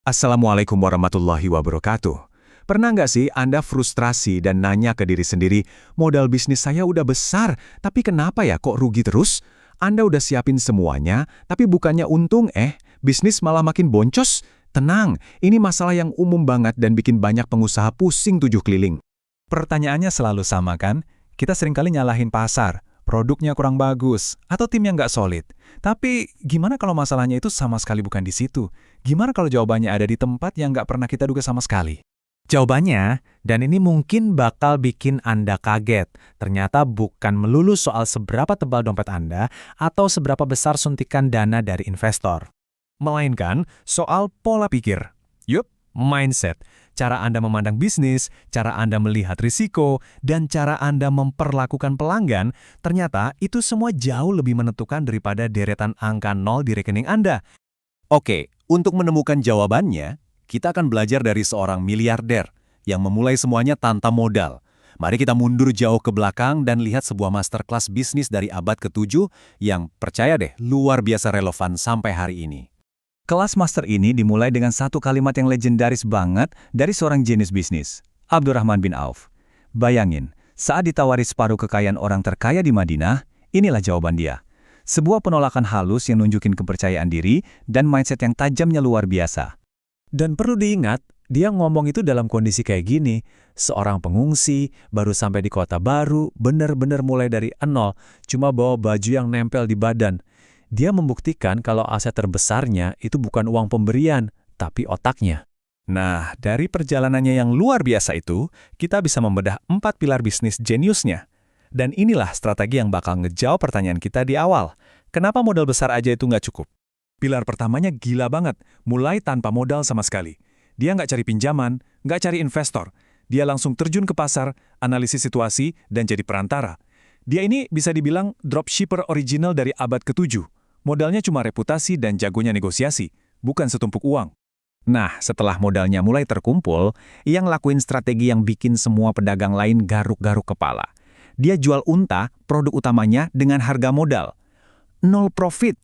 Assalamualaikum warahmatullahi wabarakatuh. Pernah nggak sih Anda frustrasi dan nanya ke diri sendiri, modal bisnis saya udah besar, tapi kenapa ya kok rugi terus? Anda udah siapin semuanya, tapi bukannya untung bisnis malah makin boncos? Tenang, ini masalah yang umum banget dan bikin banyak pengusaha pusing tujuh keliling. Pertanyaannya selalu sama kan? Kita seringkali nyalahin pasar, produknya kurang bagus, atau tim yang nggak solid. Tapi gimana kalau masalahnya itu sama sekali bukan di situ? Gimana kalau jawabannya ada di tempat yang nggak pernah kita duga sama sekali? Jawabannya, dan ini mungkin bakal bikin Anda kaget, ternyata bukan melulu soal seberapa tebal dompet Anda atau seberapa besar suntikan dana dari investor. Melainkan soal pola pikir. Yup, mindset. Cara Anda memandang bisnis, cara Anda melihat risiko, dan cara Anda memperlakukan pelanggan, ternyata itu semua jauh lebih menentukan daripada deretan angka nol di rekening Anda. Oke, untuk menemukan jawabannya, kita akan belajar dari seorang miliarder yang memulai semuanya tanpa modal. Mari kita mundur jauh ke belakang dan lihat sebuah masterclass bisnis dari abad ke-7 yang, percaya deh, luar biasa relevan sampai hari ini. Kelas master ini dimulai dengan satu kalimat yang legendaris banget dari seorang jenius bisnis, Abdurrahman bin Auf. Bayangin, saat ditawari separuh kekayaan orang terkaya di Madinah, inilah jawaban dia. Sebuah penolakan halus yang nunjukin kepercayaan diri dan mindset yang tajamnya luar biasa. Dan perlu diingat, dia ngomong itu dalam kondisi kayak gini, seorang pengungsi, baru sampai di kota baru, bener-bener mulai dari nol, cuma bawa baju yang nempel di badan. Dia membuktikan kalau aset terbesarnya itu bukan uang pemberian, tapi otaknya. Nah, dari perjalanannya yang luar biasa itu, kita bisa membedah 4 pilar bisnis jeniusnya. Dan inilah strategi yang bakal ngejawab pertanyaan kita di awal. Kenapa modal besar aja itu nggak cukup? Pilar pertamanya gila banget, mulai tanpa modal sama sekali. Dia nggak cari pinjaman, nggak cari investor. Dia langsung terjun ke pasar, analisis situasi, dan jadi perantara. Dia ini bisa dibilang dropshipper original dari abad ke-7. Modalnya cuma reputasi dan jagonya negosiasi, bukan setumpuk uang. Nah, setelah modalnya mulai terkumpul, ia ngelakuin strategi yang bikin semua pedagang lain garuk-garuk kepala. Dia jual unta, produk utamanya, dengan harga modal. Nol profit.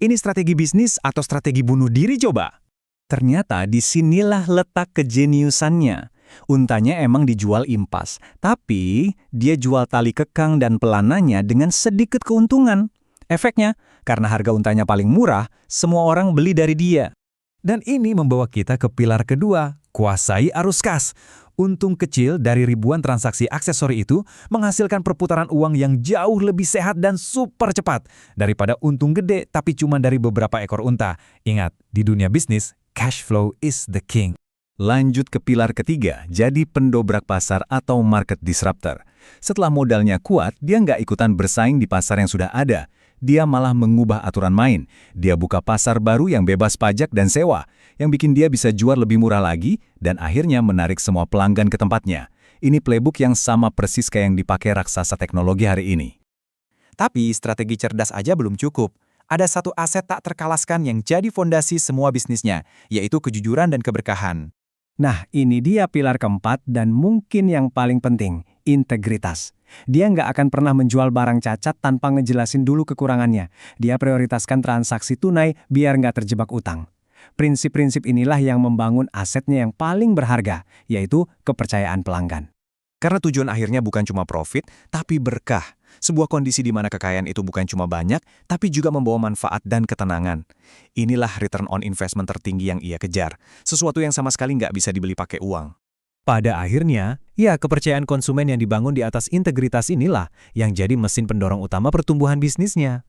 Ini strategi bisnis atau strategi bunuh diri coba? Ternyata disinilah letak kejeniusannya. Untanya emang dijual impas, tapi dia jual tali kekang dan pelananya dengan sedikit keuntungan. Efeknya, karena harga untanya paling murah, semua orang beli dari dia. Dan ini membawa kita ke pilar kedua, kuasai arus kas. Untung kecil dari ribuan transaksi aksesori itu menghasilkan perputaran uang yang jauh lebih sehat dan super cepat daripada untung gede tapi cuma dari beberapa ekor unta. Ingat, di dunia bisnis, cash flow is the king. Lanjut ke pilar ketiga, jadi pendobrak pasar atau market disruptor. Setelah modalnya kuat, dia nggak ikutan bersaing di pasar yang sudah ada. Dia malah mengubah aturan main. Dia buka pasar baru yang bebas pajak dan sewa, yang bikin dia bisa jual lebih murah lagi, dan akhirnya menarik semua pelanggan ke tempatnya. Ini playbook yang sama persis kayak yang dipakai raksasa teknologi hari ini. Tapi strategi cerdas aja belum cukup. Ada satu aset tak terkalahkan yang jadi fondasi semua bisnisnya, yaitu kejujuran dan keberkahan. Nah, ini dia pilar keempat dan mungkin yang paling penting, integritas. Dia nggak akan pernah menjual barang cacat tanpa ngejelasin dulu kekurangannya. Dia prioritaskan transaksi tunai biar nggak terjebak utang. Prinsip-prinsip inilah yang membangun asetnya yang paling berharga, yaitu kepercayaan pelanggan. Karena tujuan akhirnya bukan cuma profit, tapi berkah. Sebuah kondisi di mana kekayaan itu bukan cuma banyak, tapi juga membawa manfaat dan ketenangan. Inilah return on investment tertinggi yang ia kejar. Sesuatu yang sama sekali nggak bisa dibeli pakai uang. Pada akhirnya, ya kepercayaan konsumen yang dibangun di atas integritas inilah yang jadi mesin pendorong utama pertumbuhan bisnisnya.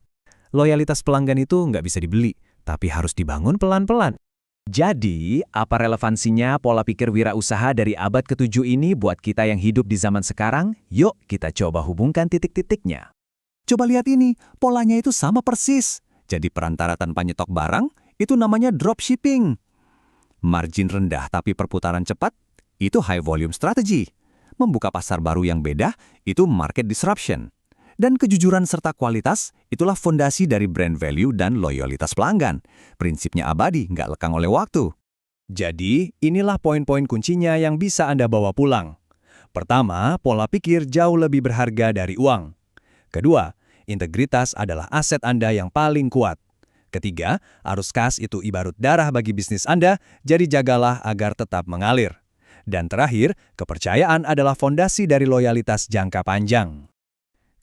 Loyalitas pelanggan itu nggak bisa dibeli, tapi harus dibangun pelan-pelan. Jadi, apa relevansinya pola pikir wirausaha dari abad ke-7 ini buat kita yang hidup di zaman sekarang? Yuk, kita coba hubungkan titik-titiknya. Coba lihat ini, polanya itu sama persis. Jadi perantara tanpa nyetok barang, itu namanya dropshipping. Margin rendah tapi perputaran cepat, itu high volume strategy. Membuka pasar baru yang beda, itu market disruption. Dan kejujuran serta kualitas, itulah fondasi dari brand value dan loyalitas pelanggan. Prinsipnya abadi, nggak lekang oleh waktu. Jadi, inilah poin-poin kuncinya yang bisa Anda bawa pulang. Pertama, pola pikir jauh lebih berharga dari uang. Kedua, integritas adalah aset Anda yang paling kuat. Ketiga, arus kas itu ibarat darah bagi bisnis Anda, jadi jagalah agar tetap mengalir. Dan terakhir, kepercayaan adalah fondasi dari loyalitas jangka panjang.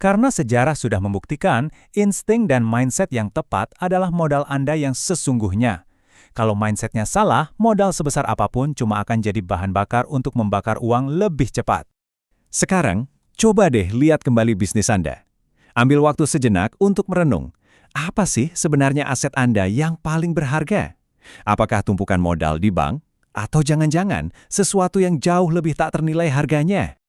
Karena sejarah sudah membuktikan, insting dan mindset yang tepat adalah modal Anda yang sesungguhnya. Kalau mindsetnya salah, modal sebesar apapun cuma akan jadi bahan bakar untuk membakar uang lebih cepat. Sekarang, coba deh lihat kembali bisnis Anda. Ambil waktu sejenak untuk merenung. Apa sih sebenarnya aset Anda yang paling berharga? Apakah tumpukan modal di bank? Atau jangan-jangan sesuatu yang jauh lebih tak ternilai harganya?